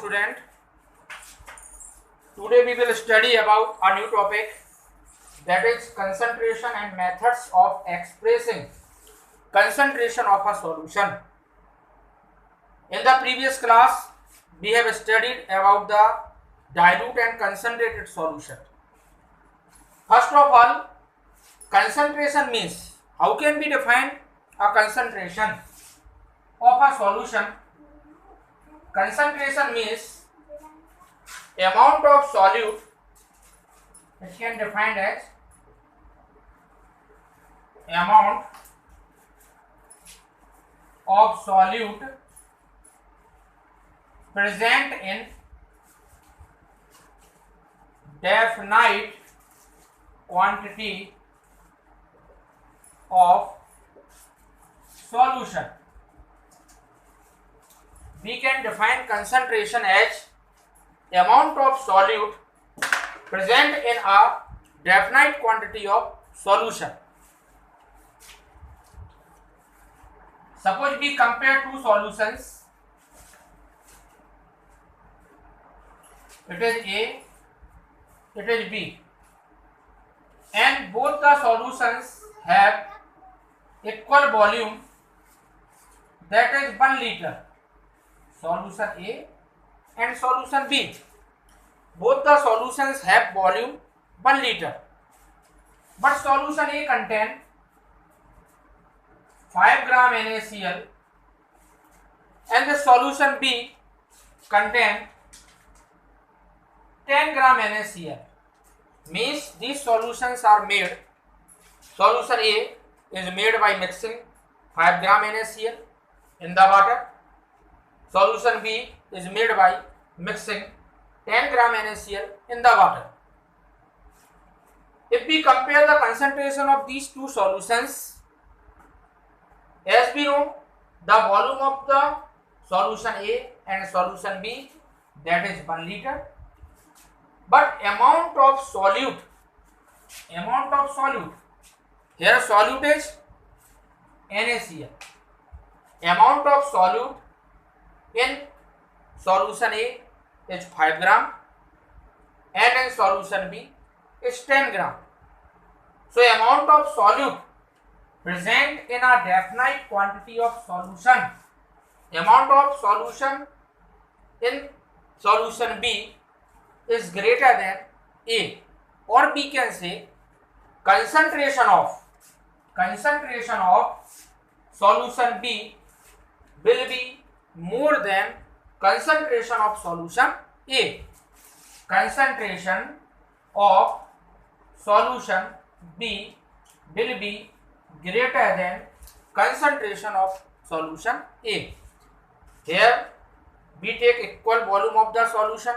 student. Today we will study about a new topic, that is concentration and methods of expressing concentration of a solution. In the previous class we have studied about the dilute and concentrated solution. First of all, concentration means, how can we define a concentration of a solution? Concentration means amount of solute, which can be defined as amount of solute present in definite quantity of solution. We can define concentration as amount of solute present in a definite quantity of solution. Suppose we compare two solutions, it is A, it is B, and both the solutions have equal volume, that is 1 liter. Solution A and solution B, both the solutions have volume 1 liter, but solution A contain 5 gram NaCl and the solution B contain 10 gram NaCl. Means these solutions are made, solution A is made by mixing 5 gram NaCl in the water, solution B is made by mixing 10 gram NaCl in the water. If we compare the concentration of these two solutions, as we know, the volume of the solution A and solution B, that is 1 liter, but amount of solute, here solute is NaCl, amount of solute in solution A is 5 gram and in solution B is 10 gram. So amount of solute present in a definite quantity of solution, amount of solution in solution B is greater than A, or we can say concentration of solution B will be more than concentration of solution A. Concentration of solution B will be greater than concentration of solution A. Here we take equal volume of the solution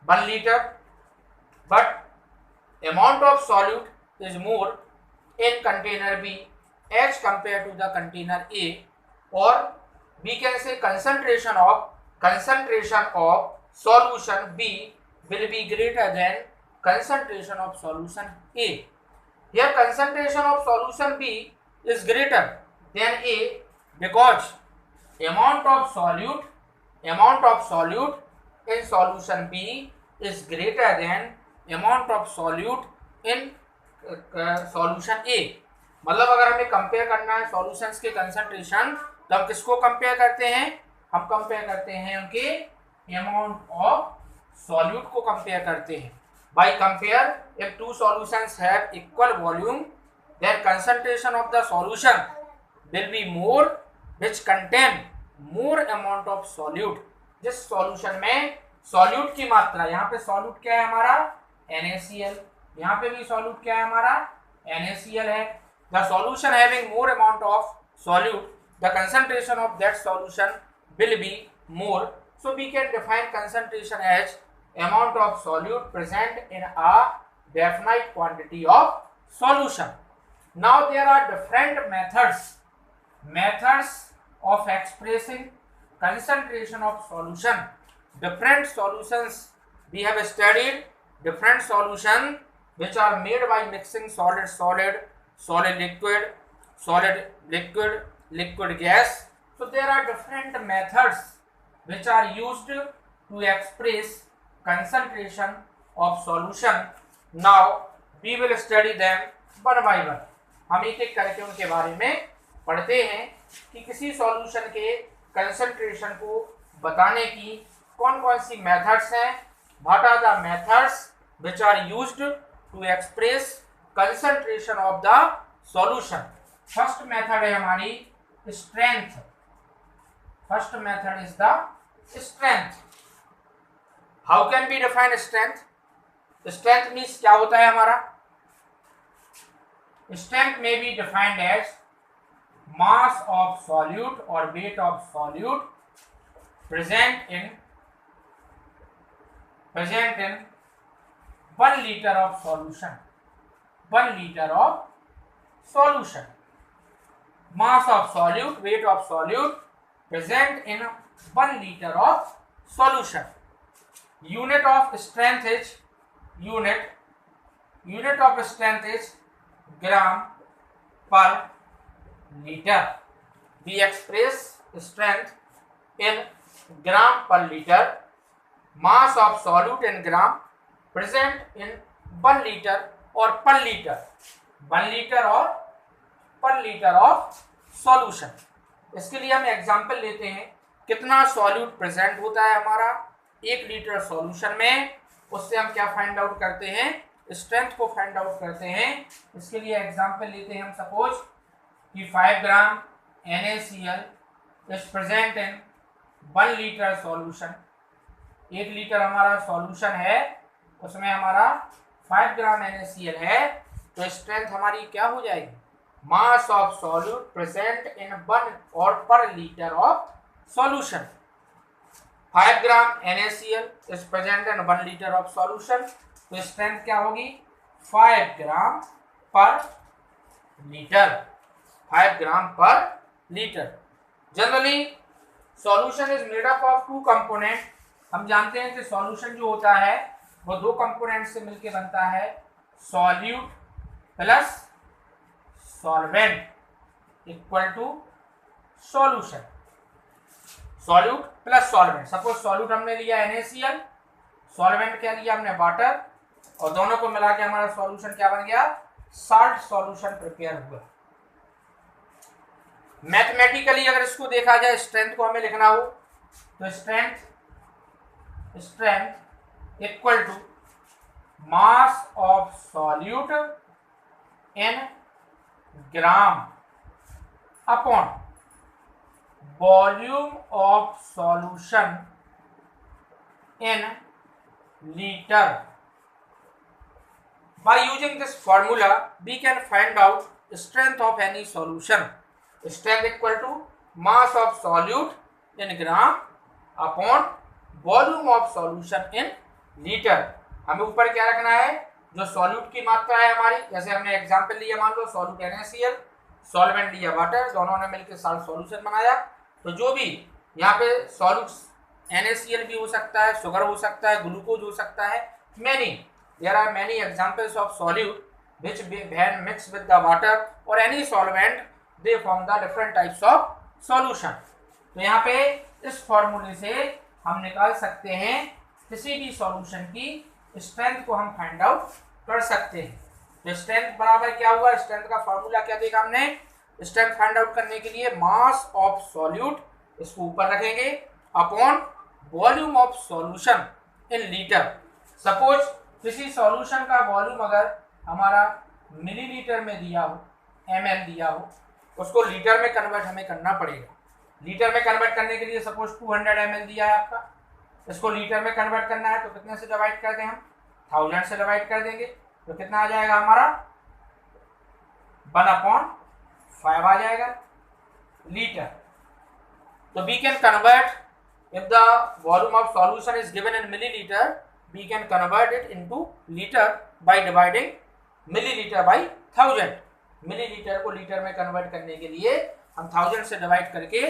1 liter, but amount of solute is more in container B as compared to the container A, or we can say concentration of solution B will be greater than concentration of solution A. Here concentration of solution B is greater than A because amount of solute in solution B is greater than amount of solute in solution A. मतलब अगर हमें compare करना है solutions के concentration, तो हम किसको compare करते हैं? हम कंपेयर करते हैं उनके अमाउंट ऑफ सॉल्यूट को कंपेयर करते हैं. By compare, if two solutions have equal volume, their concentration of the solution will be more, which contain more amount of solute. जिस solution में solute की मात्रा, यहाँ पे solute क्या है हमारा? NaCl. यहाँ पे भी solute क्या है हमारा? NaCl है. The solution having more amount of solute, the concentration of that solution will be more. So we can define concentration as amount of solute present in a definite quantity of solution. Now there are different methods of expressing concentration of solution. Different solutions we have studied, different solution which are made by mixing solid liquid gas. So there are different methods which are used to express concentration of solution. Now we will study them one by one. हम एक एक करके उनके बारे में पढ़ते हैं कि किसी सॉल्यूशन के कंसंट्रेशन को बताने की कौन कौन सी मेथड्स हैं. What are the methods which are used to express concentration of the solution? First method है हमारी strength. First method is the strength. How can be define strength? Strength means क्या होता है हमारा? स्ट्रेंथ में be defined as mass of solute or weight of solute present in 1 liter of solution. 1 liter of solution. Mass of solute, weight of solute present in 1 liter of solution. Unit of strength is gram per liter. We express strength in gram per liter. Mass of solute in gram present in 1 liter or per liter. 1 liter or per liter of solution. इसके लिए हम example लेते हैं. कितना solute present होता है हमारा 1 litre solution में, उससे हम क्या फाइंड आउट करते हैं? स्ट्रेंथ को फाइंड आउट करते हैं. इसके लिए एग्जांपल लेते हैं हम. सपोज कि 5 gram NaCl is present in 1 litre solution. 1 litre हमारा सॉल्यूशन है, उसमें हमारा 5 ग्राम NaCl है, तो स्ट्रेंथ हमारी क्या हो जाएगी? मास ऑफ सॉल्यूट प्रेजेंट इन 1 और पर litre of solution. 5 gram NaCl is present in 1 litre of solution, तो स्ट्रेंथ क्या होगी? 5 ग्राम पर लीटर. 5 ग्राम पर litre. Generally solution is made up of 2 component. हम जानते हैं कि सॉल्यूशन जो होता है वो 2 कंपोनेंट से मिलकर बनता है. Solute plus solvent equal to solution. Solute plus solvent. Suppose solute हमने लिया NaCl, सॉल्वेंट क्या लिया हमने? वाटर, और दोनों को मिला के हमारा सॉल्यूशन क्या बन गया? साल्ट सॉल्यूशन प्रिपेयर हुआ. मैथमेटिकली अगर इसको देखा जाए, स्ट्रेंथ को हमें लिखना हो तो strength equal to mass of solute in gram upon volume of solution in litre. By using this formula, we can find out strength of any solution. Strength equal to mass of solute in gram upon volume of solution in liter. हमें ऊपर क्या रखना है? जो solute की मात्रा है हमारी, जैसे हमने एग्जांपल लिया, मान लो सॉल्यूट NaCl, सॉल्वेंट लिया वाटर, दोनों ने मिलकर साल्ट सॉल्यूशन बनाया. तो जो भी यहाँ पे सॉल्यूट NaCl भी हो सकता है, शुगर हो सकता है, ग्लूकोज हो सकता है. There are many examples of solute which when mixed with the water or any solvent they form the different types of solution. तो यहाँ पे इस फॉर्मूले से हम निकाल सकते हैं किसी भी सॉल्यूशन की स्ट्रेंथ को हम फाइंड आउट कर सकते हैं. तो स्ट्रेंथ बराबर क्या हुआ? स्ट्रेंथ का फॉर्मूला क्या देखा हमने? स्ट्रेंथ फाइंड आउट करने के लिए मास ऑफ सॉल्यूट, इसको ऊपर रखेंगे, upon volume of solution in litre. Suppose किसी सॉल्यूशन का वॉल्यूम अगर हमारा मिलीलीटर में दिया हो, ml दिया हो, उसको लीटर में कन्वर्ट हमें करना पड़ेगा. लीटर में कन्वर्ट करने के लिए सपोज 200 ml दिया है आपका, इसको लीटर में कन्वर्ट करना है तो कितने से डिवाइड कर दें हम? 1000 से डिवाइड कर देंगे, तो कितना आ जाएगा हमारा? 1/5 आ जाएगा लीटर. तो we can convert if the volume of solution is given in millilitre, we can convert it into liter by dividing milliliter by 1000. Millilitre को लीटर में कन्वर्ट करने के लिए हम 1000 से डिवाइड करके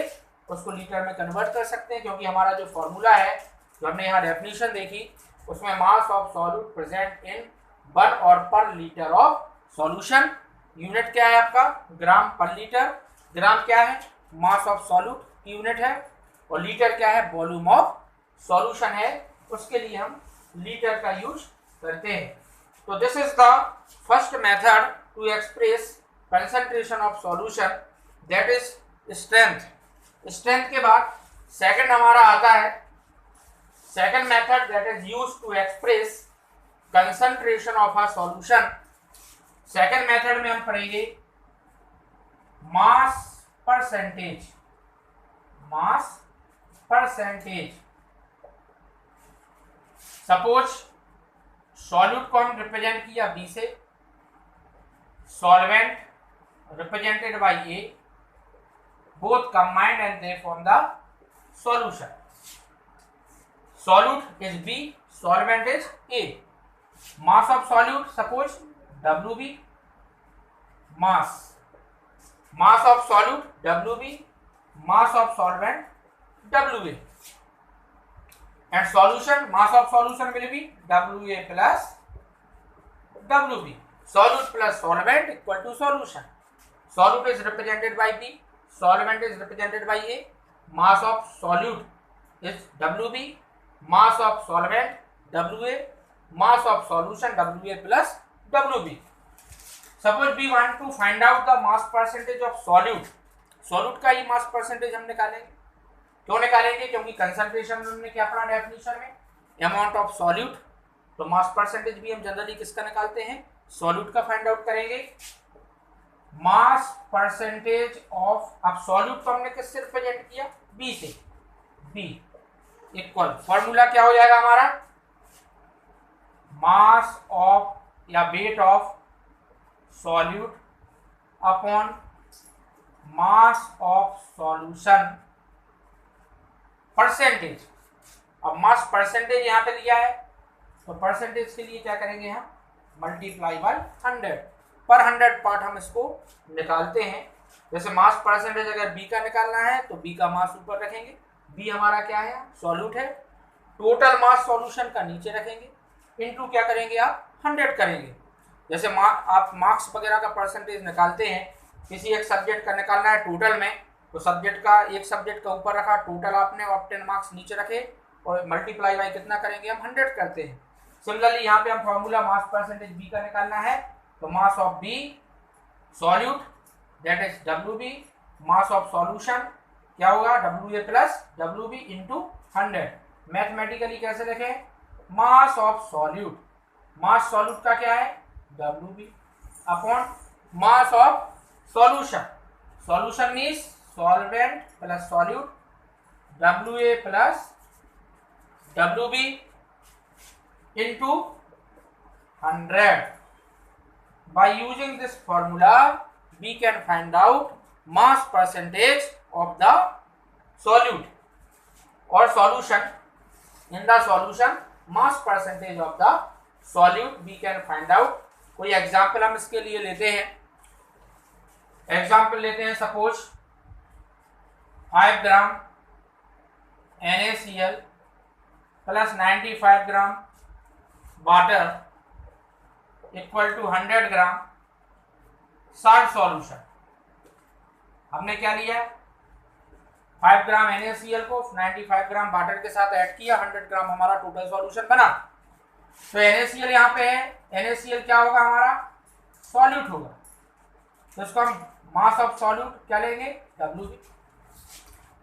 उसको लीटर में कन्वर्ट कर सकते हैं, क्योंकि हमारा जो फॉर्मूला है, जो हमने यहाँ डेफिनेशन देखी, उसमें मास ऑफ सॉल्यूट प्रेजेंट इन 1 और पर लीटर ऑफ सॉल्यूशन. यूनिट क्या है आपका? ग्राम पर लीटर. ग्राम क्या है? मास ऑफ सॉल्यूट की यूनिट है. और लीटर क्या है? वॉल्यूम ऑफ सॉल्यूशन है उसके लिए हम लीटर का यूज करते हैं। तो this is the first method to express concentration of solution, that is strength. Strength के बाद सेकंड हमारा आता है second method that is used to express concentration of a solution. Second method में हम पढ़ेंगे mass percentage. Mass percentage, suppose solute को हम रिप्रेजेंट किया बी से, solvent represented by A, both combined and they form the solution. Solute is B, solvent is A. Mass of solute, suppose WB, mass of solute WB, mass of solvent WA, and solution, mass of solution will be WA plus WB. Solute plus solvent equal to solution. Solute is represented by B, solvent is represented by A, mass of solute is WB, mass of solvent WA, mass of solution WA plus WB. Suppose we want to find out the mass percentage of solute. solute का ही mass percentage हम निकालेंगे। क्यों निकालेंगे? क्योंकि concentration हमने क्या पढ़ा definition में, अमाउंट ऑफ सॉल्यूट। तो मास परसेंटेज भी हम जनरली किसका निकालते हैं, सॉल्यूट का फाइंड आउट करेंगे। मास परसेंटेज ऑफ, अब सॉल्यूट को हमने किससे रिप्रेजेंट किया, बी से, बी इक्वल, फॉर्मूला क्या हो जाएगा हमारा, मास ऑफ या wait of solute upon mass of solution percentage. अब मास परसेंटेज यहां पे लिया है तो परसेंटेज के लिए क्या करेंगे हम, मल्टीप्लाई बाय 100, पर 100 पार्ट हम इसको निकालते हैं। जैसे मास परसेंटेज अगर बी का निकालना है तो बी का मास ऊपर रखेंगे, बी हमारा क्या है, सॉल्यूट है, टोटल मास सॉल्यूशन का नीचे रखेंगे, इनटू क्या करेंगे आप, 100 करेंगे। जैसे आप मार्क्स वगैरह का परसेंटेज निकालते हैं, किसी एक सब्जेक्ट का निकालना है टोटल में, तो सब्जेक्ट का, एक सब्जेक्ट का ऊपर रखा, टोटल आपने ऑब्टेन मार्क्स नीचे रखे और मल्टीप्लाई बाय कितना करेंगे हम, 100 करते हैं। सिमिलरली यहाँ पे हम फॉर्मूला मास परसेंटेज बी का निकालना है तो mass of B solute that is WB, mass of solution क्या होगा, WA plus WB into 100। Mathematically कैसे लिखें, mass of solute, mass solute का क्या है WB upon mass of solution, solution means solvent plus solute WA plus WB into 100. By using this formula, we can find out mass percentage of the solute or solution. In the solution, mass percentage of the solute we can find out. कोई example हम इसके लिए लेते हैं, example लेते हैं, suppose 5 gram NaCl plus 95 gram water equal to 100 gram salt solution. हमने क्या लिया, 5 ग्राम NaCl को 95 ग्राम वाटर के साथ ऐड किया, 100 ग्राम हमारा टोटल सॉल्यूशन बना। तो NaCl यहाँ पे है, NaCl क्या होगा हमारा, सॉल्यूट होगा, तो इसको हम मास ऑफ सॉल्यूट क्या लेंगे, WB।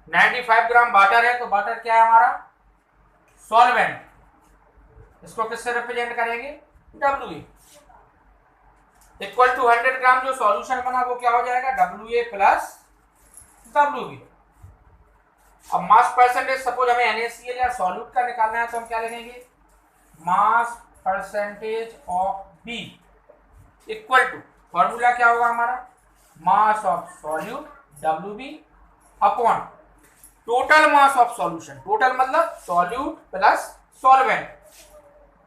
95 ग्राम वाटर है तो वाटर क्या है हमारा, सॉल्वेंट, इसको किससे रिप्रेजेंट करेंगे, WA इक्वल टू 100 ग्राम जो सॉल्यूशन बना वो क्या हो जाएगा, WA प्लस WB। अब मास परसेंटेज, सपोज हमें NaCl या सॉल्यूट का निकालना है तो हम क्या लिखेंगे, mass percentage of B equal to, formula क्या होगा हमारा, mass of solute WB upon total mass of solution, total मतलब सॉल्यूट प्लस सॉल्वेंट,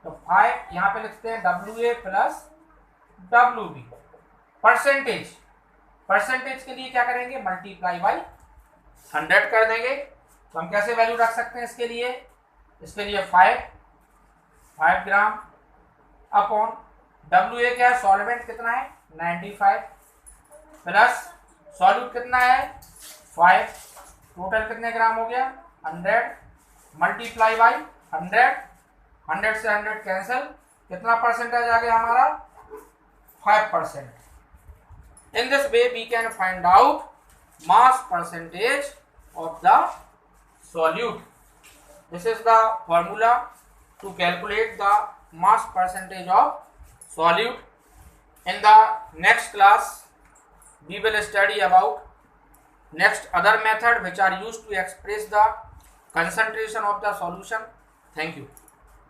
तो 5 यहाँ पे लिखते हैं WA plus WB। Percentage, percentage के लिए क्या करेंगे, मल्टीप्लाई बाय 100 कर देंगे। तो हम कैसे वैल्यू रख सकते हैं इसके लिए, 5 ग्राम अपॉन WA क्या है, सॉल्वेंट कितना है 95 प्लस सॉल्यूट कितना है 5, टोटल कितने ग्राम हो गया 100, मल्टीप्लाई बाई 100, 100 से 100 कैंसिल, कितना परसेंटेज आ गया हमारा 5%. In this way we can find out mass percentage of the solute. This is the formula to calculate the mass percentage of solute. In the next class we will study about next other method which are used to express the concentration of the solution. Thank you.